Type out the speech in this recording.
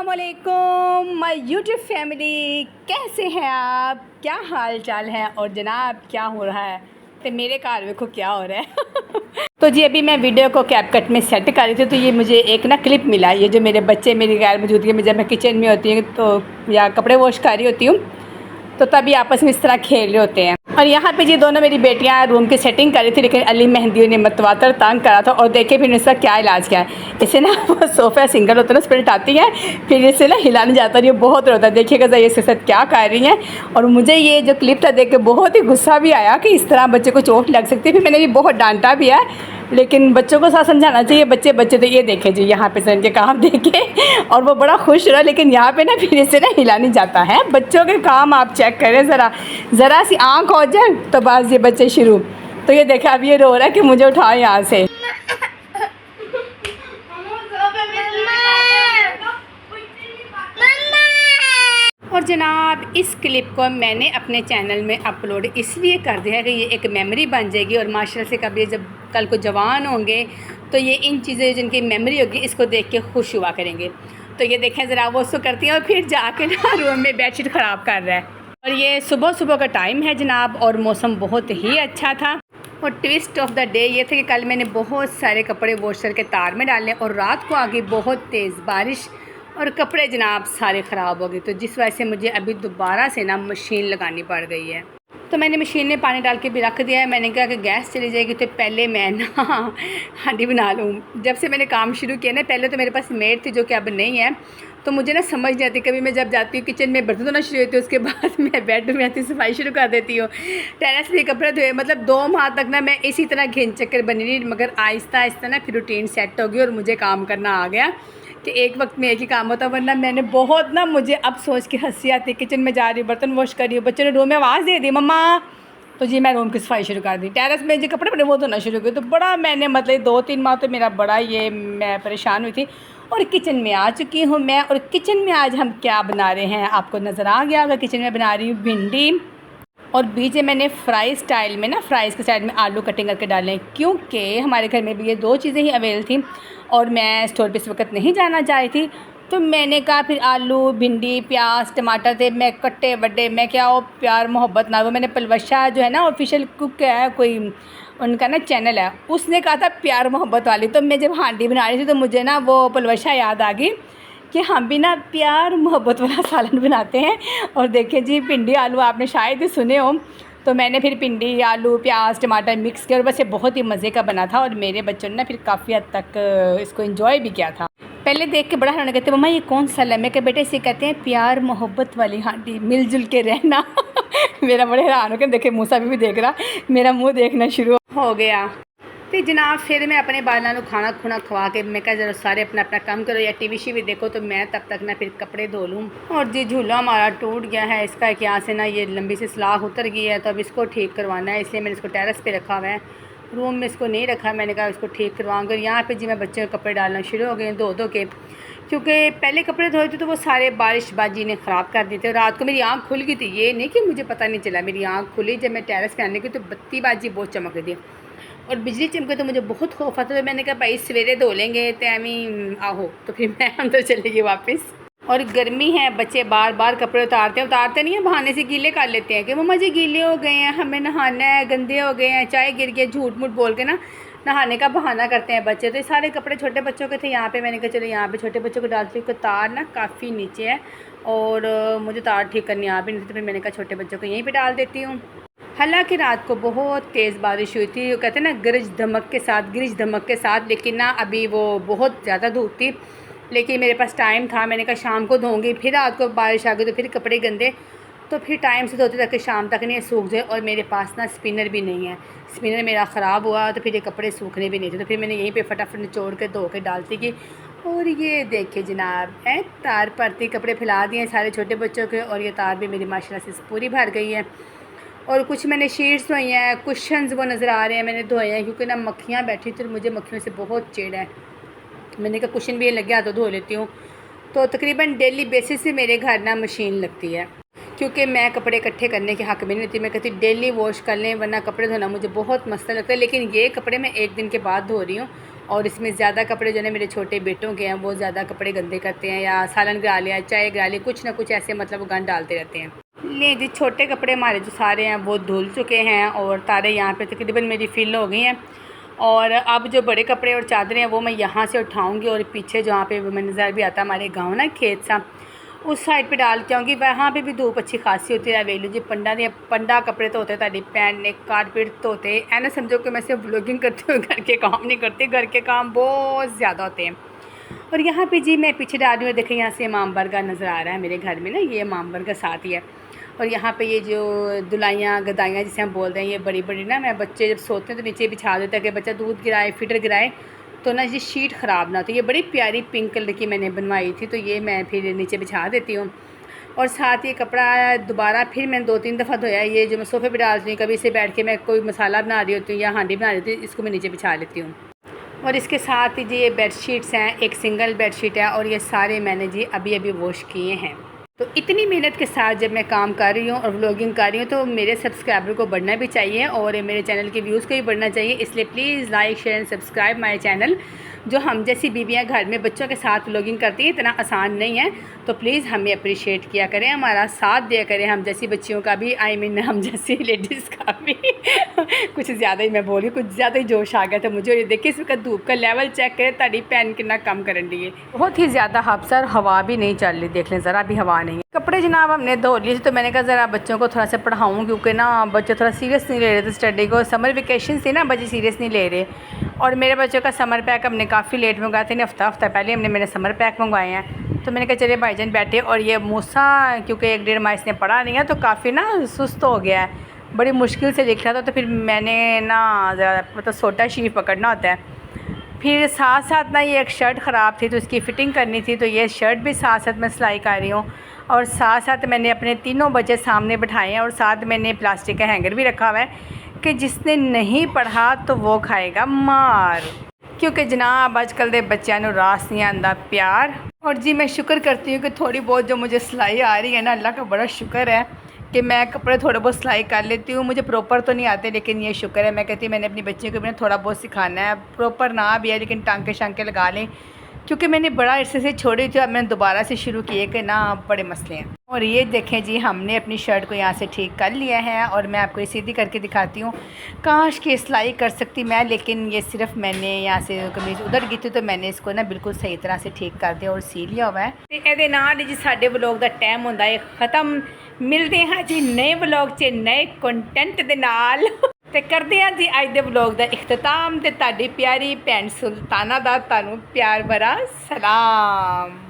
अस्सलामुअलैकुम my YouTube family, कैसे हैं आप? क्या हाल चाल है? और जनाब क्या हो रहा है? तो मेरे कार देखो क्या हो रहा है। तो जी अभी मैं वीडियो को कैपकट में सेट कर रही थी, तो ये मुझे एक ना क्लिप मिला। ये जो मेरे बच्चे मेरी गैर मौजूदगी में जब मैं किचन में होती हूँ तो या कपड़े वॉश कर रही होती हूँ तो तभी आपस में इस तरह खेल रहे होते हैं। और यहाँ पे जी दोनों मेरी बेटियाँ रूम की सेटिंग कर रही थी, लेकिन अली मेहंदी ने मतवातर तंग करा था। और देखे फिर इसका क्या इलाज किया है। इसे ना वो सोफ़ा सिंगल होता है ना, उस पर लिटाती है, फिर इसे ना हिला नहीं जाता, ये बहुत रोता है। देखिएगा ज़रा इसके साथ क्या कर रही हैं। और मुझे ये जो क्लिप था देख के बहुत ही गुस्सा भी आया कि इस तरह बच्चे को चोट लग सकती है। फिर मैंने भी बहुत डांटा भी है, लेकिन बच्चों को साथ समझाना चाहिए। बच्चे तो ये देखे जी यहाँ पे सर के काम देखे और वो बड़ा खुश रहा, लेकिन यहाँ पे ना फिर इसे ना हिला नहीं जाता है। बच्चों के काम आप चेक करें, ज़रा सी आँख हो जाए तो बस ये बच्चे शुरू। तो ये देखा अब ये रो रहा है कि मुझे उठाओ यहाँ से। और जनाब इस क्लिप को मैंने अपने चैनल में अपलोड इसलिए कर दिया है कि ये एक मेमोरी बन जाएगी। और माशाल्लाह से कभी जब कल को जवान होंगे तो ये इन चीज़ें जिनकी मेमोरी होगी इसको देख के खुश हुआ करेंगे। तो ये देखें ज़रा वो उसको करती हैं और फिर जाके ना रूम में बेडशीट ख़राब कर रहा है। और ये सुबह का टाइम है जनाब, और मौसम बहुत ही अच्छा था। और ट्विस्ट ऑफ द डे ये था कि कल मैंने बहुत सारे कपड़े वॉशर के तार में डाले और रात को आ गई बहुत तेज़ बारिश और कपड़े जनाब सारे ख़राब हो गए। तो जिस वजह से मुझे अभी दोबारा से ना मशीन लगानी पड़ गई है। तो मैंने मशीन में पानी डाल के भी रख दिया है। मैंने कहा कि गैस चली जाएगी तो पहले मैं ना हांडी बना लूँ। जब से मैंने काम शुरू किया ना, पहले तो मेरे पास मेड थी जो कि अब नहीं है, तो मुझे ना समझ नहीं आती। कभी मैं जब जाती हूँ किचन में बर्तन धोना शुरू होती हूँ, उसके बाद मैं बेडरूम में आती हूँ सफाई शुरू कर देती हूँ। टेरेस पे कपड़े धोए, मतलब 2 माह तक ना मैं इसी तरह घिन चक्कर बनी रही। मगर आहिस्ता आहिस्ता ना फिर रूटीन सेट हो गई और मुझे काम करना आ गया कि एक वक्त में एक ही काम होता। वरना मैंने बहुत ना, मुझे अब सोच के हंसी आती। किचन में जा रही हूँ, बर्तन वॉश कर रही हूँ, बच्चों ने रूम में आवाज़ दे दी मम्मा, तो जी मैं रूम की सफाई शुरू कर दी। टेरेस में जो कपड़े पड़े वो धोना शुरू किया। तो बड़ा मैंने मतलब 2-3 माह तो मेरा बड़ा ये मैं परेशान हुई थी। और किचन में आ चुकी हूँ मैं। और किचन में आज हम क्या बना रहे हैं आपको नज़र आ गया होगा। किचन में बना रही हूँ भिंडी, और बीच में मैंने फ्राई स्टाइल में ना, फ्राइज़ के साइड में आलू कटिंग करके डालें, क्योंकि हमारे घर में भी ये 2 चीज़ें ही अवेलेबल थी और मैं स्टोर पे इस वक्त नहीं जाना चाह रही थी। तो मैंने कहा फिर आलू भिंडी प्याज टमाटर थे मैं कट्टे बड्डे, मैं क्या वो प्यार मोहब्बत ना, वो मैंने पलवशा जो है ना ऑफिशियल कुक है कोई उनका ना चैनल है, उसने कहा था प्यार मोहब्बत वाली। तो मैं जब हांडी बना रही थी तो मुझे ना वो पलवशा याद आ गई कि हम भी ना प्यार मोहब्बत वाला सालन बनाते हैं। और देखें जी भिंडी आलू आपने शायद ही सुने हो। तो मैंने फिर भिंडी आलू प्याज टमाटर मिक्स किया और बस ये बहुत ही मज़े का बना था। और मेरे बच्चों ने ना फिर काफ़ी हद तक इसको एंजॉय भी किया था। पहले देख के बड़ा हैरान कहते मम्मा ये कौन सा है। मैं के बेटे इसे कहते हैं प्यार मोहब्बत वाली हांडी, मिलजुल के रहना। मेरा बड़े हैरान हो गया, देखे मूसा भी देख रहा, मेरा मुँह देखना शुरू हो गया। तो जनाब फिर मैं अपने बालों को खाना खुना खवा के मैं कहा जरा सारे अपना अपना काम करो या टीवी शीवी देखो, तो मैं तब तक ना फिर कपड़े धो लूँ। और जी झूला हमारा टूट गया है, इसका कि यहाँ से ना ये लंबी सी सलाख उतर गई है, तो अब इसको ठीक करवाना है। इसलिए मैंने इसको टेरेस पे रखा हुआ है, रूम में इसको नहीं रखा। मैंने कहा इसको ठीक करवाऊँगा। यहाँ पर जी मैं बच्चों के कपड़े डालना शुरू हो गए धो के, क्योंकि पहले कपड़े धोए थे तो वो सारे बारिशबाजी ने ख़राब कर दिए थे। रात को मेरी आँख खुल गई थी, ये नहीं कि मुझे पता नहीं चला, मेरी आँख खुली जब मैं टेरेस पे आने की तो बत्ती बाजी बहुत चमक रही थी और बिजली चमके। तो मुझे बहुत खौफ आता। तो मैंने कहा भाई सवेरे धो लेंगे तैमी आहो। तो फिर मैं अंदर चली गई वापस। और गर्मी है, बच्चे बार बार कपड़े उतारते नहीं है, बहाने से गीले कर लेते हैं कि मम्मा जी गीले हो गए हैं, हमें नहाना है, गंदे हो गए हैं, चाय गिर गया, झूठ मूठ बोल के ना नहाने का बहाना करते हैं बच्चे। तो ये सारे कपड़े छोटे बच्चों के थे यहाँ पे। मैंने कहा चलो यहाँ पे छोटे बच्चों को डालती हूँ। तार ना काफ़ी नीचे है और मुझे तार ठीक करनी आ भी नहीं थी, तो फिर मैंने कहा छोटे बच्चों को यहीं पे डाल देती हूँ। हालांकि रात को बहुत तेज़ बारिश हुई थी, वो कहते हैं ना गिरज धमक के साथ, लेकिन ना अभी वो बहुत ज़्यादा धूप थी। लेकिन मेरे पास टाइम था, मैंने कहा शाम को धोऊंगी। फिर रात को बारिश आ गई तो फिर कपड़े गंदे, तो फिर टाइम से धोते तक शाम तक नहीं सूख जाए। और मेरे पास ना स्पिनर भी नहीं है, स्पिनर मेरा ख़राब हुआ तो फिर ये कपड़े सूखने भी नहीं थे। तो फिर मैंने यहीं पे फटाफट निचोड़ के धो के डालती की। और ये देखिए जनाब है तार भरती, कपड़े फैला दिए सारे छोटे बच्चों के। और ये तार भी मेरी माशाल्लाह से पूरी भर गई है। और कुछ मैंने शीट्स धोई हैं, कुशन्स वो नज़र आ रहे हैं मैंने धोए हैं, क्योंकि ना मक्खियाँ बैठी थी और मुझे मक्खियों से बहुत चिढ़ है। मैंने कहा कुशन भी लग गया तो धो लेती हूँ। तो तकरीबन डेली बेसिस पे मेरे घर ना मशीन लगती है, क्योंकि मैं कपड़े इकट्ठे करने के हक़ में नहीं होती। मैं कहती डेली वॉश कर लें, वरना कपड़े धोना मुझे बहुत मसला लगता है। लेकिन ये कपड़े मैं 1 दिन के बाद धो रही हूँ और इसमें ज़्यादा कपड़े जो है मेरे छोटे बेटों के हैं, वो ज़्यादा कपड़े गंदे करते हैं, या सालन गिरा लिया, चाय गिरा ली, कुछ ना कुछ ऐसे मतलब वो गंद डालते रहते हैं। ले जी, छोटे कपड़े हमारे जो सारे हैं वो धुल चुके हैं और तारे यहाँ पे तकरीबन मेरी फिल हो गई हैं। और अब जो बड़े कपड़े और चादरें हैं वो मैं यहाँ से उठाऊँगी और पीछे जहाँ पे वो नज़र भी आता है हमारे गाँव ना खेत सा, उस साइड पे डाल के आऊँगी। वहाँ पे भी धूप अच्छी खासी होती है। वेलू जी पंडा कपड़े तो होते ताड़ी पैंट ने कारपेट तो होते हैं ना, समझो कि मैं सिर्फ व्लॉगिंग करती हूँ, घर के काम नहीं करती, घर के काम बहुत ज़्यादा होते हैं। और यहाँ पे जी मैं पीछे डाल रही हूँ, देखें यहाँ से इमाम बरगा नज़र आ रहा है मेरे घर में ना, ये इमाम बरगा साथ ही है। और यहाँ पे ये जो दुलाइयाँ गदाइयाँ जिसे हम बोलते हैं, ये बड़ी बड़ी ना, मैं बच्चे जब सोते हैं तो नीचे बिछा देता है कि बच्चा दूध गिराए, फिटर गिराए तो ना ये शीट ख़राब ना होती। ये बड़ी प्यारी पिंक कलर की मैंने बनवाई थी, तो ये मैं फिर नीचे बिछा देती हूँ। और साथ ये कपड़ा दोबारा फिर मैंने 2-3 दफ़ा धोया। ये जो मैं सोफ़े पे डालती हूँ, कभी इसे बैठ के मैं कोई मसाला बना रही होती हूँ या हांडी बना रही होती हूँ, इसको मैं नीचे बिछा लेती हूँ। और इसके साथ ही जी ये बेडशीट्स हैं, एक सिंगल बेडशीट है, और ये सारे मैंने जी अभी अभी वॉश किए हैं। तो इतनी मेहनत के साथ जब मैं काम कर रही हूँ और व्लॉगिंग कर रही हूँ तो मेरे सब्सक्राइबर को बढ़ना भी चाहिए और मेरे चैनल के व्यूज़ को भी बढ़ना चाहिए। इसलिए please like share and subscribe my channel. जो हम जैसी बीवियाँ घर में बच्चों के साथ व्लॉगिंग करती हैं इतना आसान नहीं है, तो प्लीज़ हमें अप्रिशिएट किया करें, हमारा साथ दिया करें। हम जैसी बच्चियों का भी, आई मीन हम जैसी लेडीज़ का भी कुछ ज़्यादा ही मैं बोली, कुछ ज़्यादा ही जोश आ गया था मुझे। और ये देखिए इसका धूप का लेवल चेक करें, ताड़ी पैन कितना कम करन दी है, बहुत ही ज़्यादा हफ्सर, हवा भी नहीं चल रही, देख लें ज़रा भी हवा नहीं है। कपड़े जनाब हमने धो लिए, तो मैंने कहा ज़रा बच्चों को थोड़ा सा पढ़ाऊँ, क्योंकि ना बच्चे थोड़ा सीरियस नहीं ले रहे थे स्टडी को। समर वेकेशन से ना बच्चे सीरियस नहीं ले रहे। और मेरे बच्चों का समर पैक हमने काफ़ी लेट मंगवाया था, हफ्ता पहले हमने मेरे समर पैक मंगवाए हैं। तो मैंने कहा चलिए भाईजान बैठे। और ये मूसा क्योंकि 1-1.5 माह इसने पढ़ा नहीं है तो काफ़ी ना सुस्त हो गया है, बड़ी मुश्किल से लिख रहा था। तो फिर मैंने ना ज़रा मतलब सोटा शीट पकड़ना होता है। फिर साथ साथ ना ये एक शर्ट ख़राब थी तो इसकी फ़िटिंग करनी थी, तो ये शर्ट भी साथ साथ मैं सिलाई कर रही हूँ। और साथ साथ मैंने अपने तीनों बच्चे सामने बिठाए हैं और साथ मैंने प्लास्टिक का हैंगर भी रखा हुआ है कि जिसने नहीं पढ़ा तो वो खाएगा मार। क्योंकि जनाब आजकल के बच्चों को रास नहीं आता प्यार। और जी मैं शुक्र करती हूँ कि थोड़ी बहुत जो मुझे सिलाई आ रही है ना, अल्लाह का बड़ा शुक्र है कि मैं कपड़े थोड़े बहुत सिलाई कर लेती हूँ। मुझे प्रॉपर तो नहीं आते, लेकिन ये शुक्र है, मैं कहती हूँ मैंने अपनी बच्चियों को भी थोड़ा बहुत सिखाना है। प्रॉपर ना भी है लेकिन टांके शांके लगा लें, क्योंकि मैंने बड़ा अरसे से छोड़ी थी, अब मैंने दोबारा से शुरू किए कि ना बड़े मसले हैं। और ये देखें जी हमने अपनी शर्ट को यहाँ से ठीक कर लिया है और मैं आपको ये सीधी करके दिखाती हूँ। काश कि सिलाई कर सकती मैं, लेकिन ये सिर्फ मैंने यहाँ से कमीज़ उधर की थी तो मैंने इसको ना बिल्कुल सही तरह से ठीक कर दिया और सी लिया हुआ है। ये नाल जी साढ़े व्लॉग का टाइम होता है ख़त्म। मिलते हैं जी नए व्लॉग च नए कंटेंट दे नाल ते करते हैं जी अज दे व्लॉग का इख्तिताम। ते ताड़ी प्यारी भैन सुल्ताना दा तानू प्यार भरा सलाम।